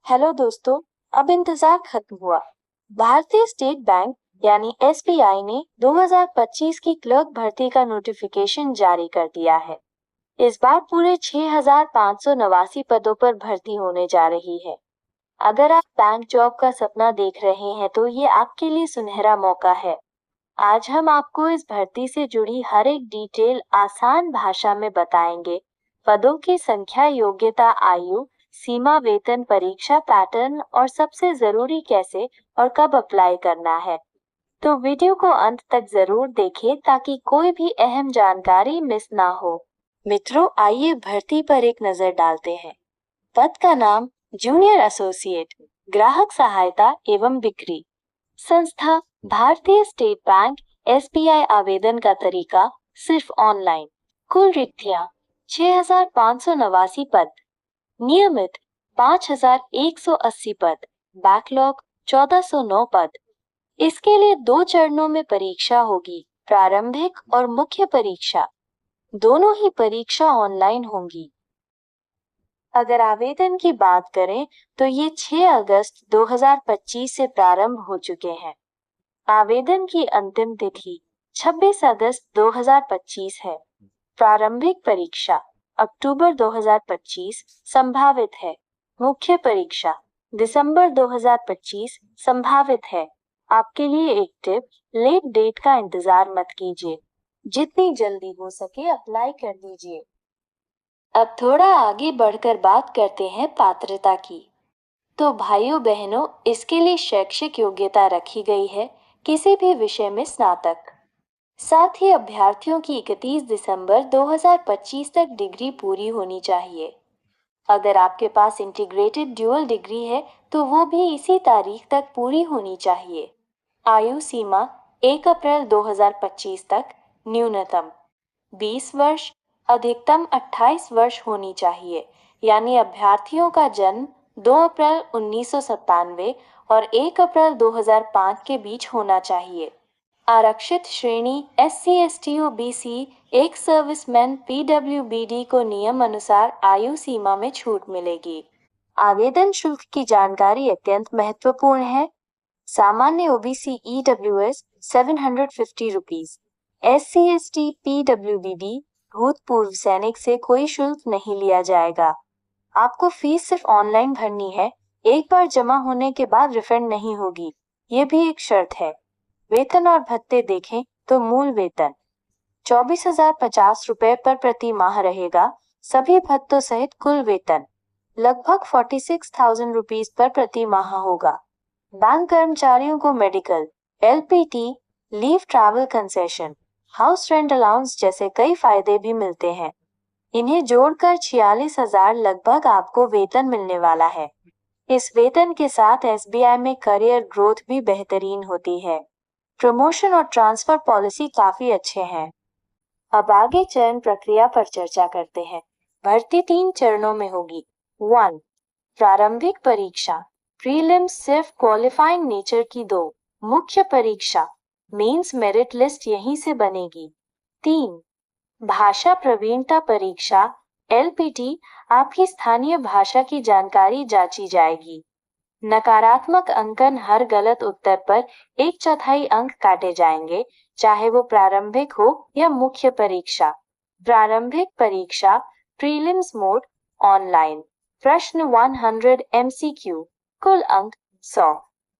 Hello दोस्तों, अब इंतजार खत्म हुआ। भारतीय स्टेट बैंक यानी एसबीआई ने 2025 की क्लर्क भर्ती का नोटिफिकेशन जारी कर दिया है। इस बार पूरे 6,589 पदों पर भर्ती होने जा रही है। अगर आप बैंक जॉब का सपना देख रहे हैं तो ये आपके लिए सुनहरा मौका है। आज हम आपको इस भर्ती से जुड़ी हर एक डिटेल आसान भाषा में बताएंगे। पदों की संख्या, योग्यता, आयु सीमा, वेतन, परीक्षा पैटर्न और सबसे जरूरी कैसे और कब अप्लाई करना है। तो वीडियो को अंत तक जरूर देखें ताकि कोई भी अहम जानकारी मिस ना हो। मित्रों, आइए भर्ती पर एक नजर डालते हैं। पद का नाम जूनियर एसोसिएट, ग्राहक सहायता एवं बिक्री। संस्था भारतीय स्टेट बैंक एसबीआई। आवेदन का तरीका सिर्फ ऑनलाइन। कुल रिक्तियां 6,589 पद। नियमित 5,180 पद। बैकलॉग 1,409 पद। इसके लिए 2 चरणों में परीक्षा होगी, प्रारंभिक और मुख्य परीक्षा। दोनों ही परीक्षा ऑनलाइन होंगी। अगर आवेदन की बात करें तो ये 6 अगस्त 2025 से प्रारंभ हो चुके हैं। आवेदन की अंतिम तिथि 26 अगस्त 2025 है। प्रारंभिक परीक्षा अक्टूबर 2025 संभावित है। मुख्य परीक्षा दिसंबर 2025 संभावित है। आपके लिए एक टिप, लेट डेट का इंतजार मत कीजिए। जितनी जल्दी हो सके अप्लाई कर दीजिए। अब थोड़ा आगे बढ़कर बात करते हैं पात्रता की। तो भाइयों बहनों, इसके लिए शैक्षिक योग्यता रखी गई है, किसी भी विषय में स्नातक। साथ ही अभ्यर्थियों की 31 दिसंबर 2025 तक डिग्री पूरी होनी चाहिए। अगर आपके पास इंटीग्रेटेड ड्यूअल डिग्री है तो वो भी इसी तारीख तक पूरी होनी चाहिए। आयु सीमा 1 अप्रैल 2025 तक, न्यूनतम 20 वर्ष, अधिकतम 28 वर्ष होनी चाहिए। यानी अभ्यर्थियों का जन्म 2 अप्रैल 1997 और 1 अप्रैल 2005 के बीच होना चाहिए। आरक्षित श्रेणी SC ST OBC, एक सर्विसमैन PWBD को नियम अनुसार आयु सीमा में छूट मिलेगी। आवेदन शुल्क की जानकारी अत्यंत महत्वपूर्ण है। सामान्य OBC EWS 750 rupees, SC ST PWBD भूतपूर्व सैनिक से कोई शुल्क नहीं लिया जाएगा। आपको फीस सिर्फ ऑनलाइन भरनी है, एक बार जमा होने के बाद रिफंड नहीं होगी, ये भी एक शर्त है। वेतन और भत्ते देखें तो मूल वेतन 24,050 रुपए पर प्रति माह रहेगा। सभी भत्तों सहित कुल वेतन लगभग 46,000 रुपीज पर प्रति माह होगा। बैंक कर्मचारियों को medical, LPT, leave, travel concession, house rent allowance जैसे कई फायदे भी मिलते हैं। इन्हें जोड़कर 46,000 लगभग आपको वेतन मिलने वाला है। इस वेतन के साथ SBI में करियर ग्रोथ भी बेहतरीन होती है। प्रमोशन और ट्रांसफर पॉलिसी काफी अच्छे हैं। अब आगे चयन प्रक्रिया पर चर्चा करते हैं। भर्ती 3 चरणों में होगी। 1. प्रारंभिक परीक्षा प्रीलिम्स, सिर्फ क्वालिफाइंग नेचर की 2। मुख्य परीक्षा मेंस, मेरिट लिस्ट यहीं से बनेगी। 3. भाषा प्रवीणता परीक्षा LPT, आपकी स्थानीय भाषा की जानकारी जांची जाएगी। नकारात्मक अंकन, हर गलत उत्तर पर 1/4 अंक काटे जाएंगे, चाहे वो प्रारंभिक हो या मुख्य परीक्षा। प्रारंभिक परीक्षा प्रीलिम्स मोड, ऑनलाइन। प्रश्न 100 MCQ, कुल अंक 100।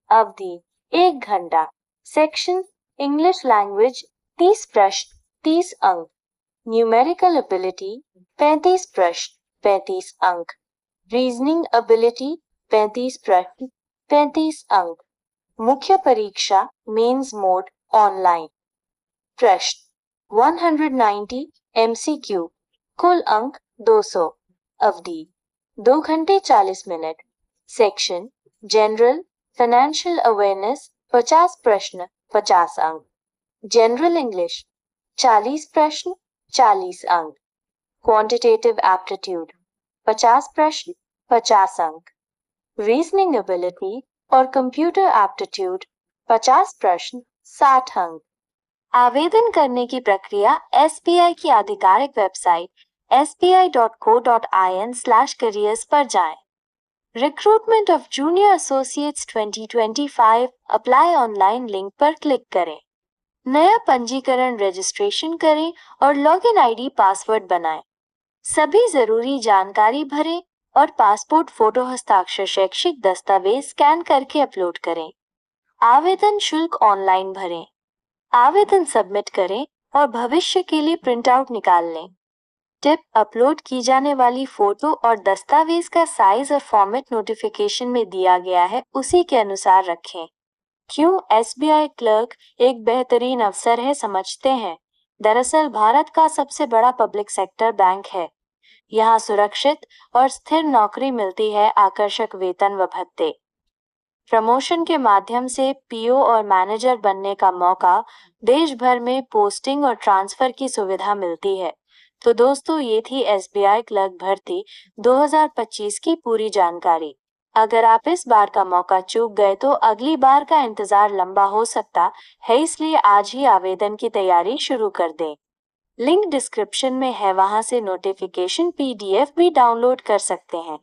अवधि 1 घंटा। सेक्शन इंग्लिश लैंग्वेज 30 प्रश्न 30 अंक। न्यूमेरिकल एबिलिटी 35 प्रश्न 35 अंक। रीजनिंग एबिलिटी 35 प्रश्न 35 अंक। मुख्य परीक्षा मेंस मोड, ऑनलाइन। प्रश्न 190 MCQ, कुल अंक 200। अवधि 2 घंटे 40 minute. Section general financial awareness 50 प्रश्न 50 अंक। जनरल इंग्लिश 40 प्रश्न 40 अंक। क्वांटिटेटिव एप्टीट्यूड 50 प्रश्न 50 अंक। रीजनिंग एबिलिटी और कंप्यूटर एप्टीट्यूड 50 प्रश्न 60 अंक। आवेदन करने की प्रक्रिया SBI की आधिकारिक वेबसाइट sbi.co.in/careers पर जाएं। Recruitment of junior associates 2025 apply online link पर क्लिक करें। नया पंजीकरण रजिस्ट्रेशन करें और लॉगिन आईडी पासवर्ड बनाएं। सभी जरूरी जानकारी भरें और पासपोर्ट फोटो हस्ताक्षर शैक्षिक दस्तावेज स्कैन करके अपलोड करें। आवेदन शुल्क ऑनलाइन भरें। आवेदन सबमिट करें और भविष्य के लिए प्रिंट आउट निकाल लें। टिप: अपलोड की जाने वाली फोटो और दस्तावेज का साइज और फॉर्मेट नोटिफिकेशन में दिया गया है उसी के अनुसार रखें। क्यों एसबीआई क्लर्क एक बेहतरीन अवसर है, समझते हैं। दरअसल भारत का सबसे बड़ा पब्लिक सेक्टर बैंक है। यहाँ सुरक्षित और स्थिर नौकरी मिलती है, आकर्षक वेतन व भत्ते। प्रमोशन के माध्यम से पीओ और मैनेजर बनने का मौका, देश भर में पोस्टिंग और ट्रांसफर की सुविधा मिलती है। तो दोस्तों, ये थी एसबीआई क्लर्क भर्ती 2025 की पूरी जानकारी। अगर आप इस बार का मौका चूक गए तो अगली बार का इंतजार लंबा हो सकता है, इसलिए आज ही आवेदन की तैयारी शुरू कर दें। लिंक डिस्क्रिप्शन में है, वहां से नोटिफिकेशन पीडीएफ भी डाउनलोड कर सकते हैं।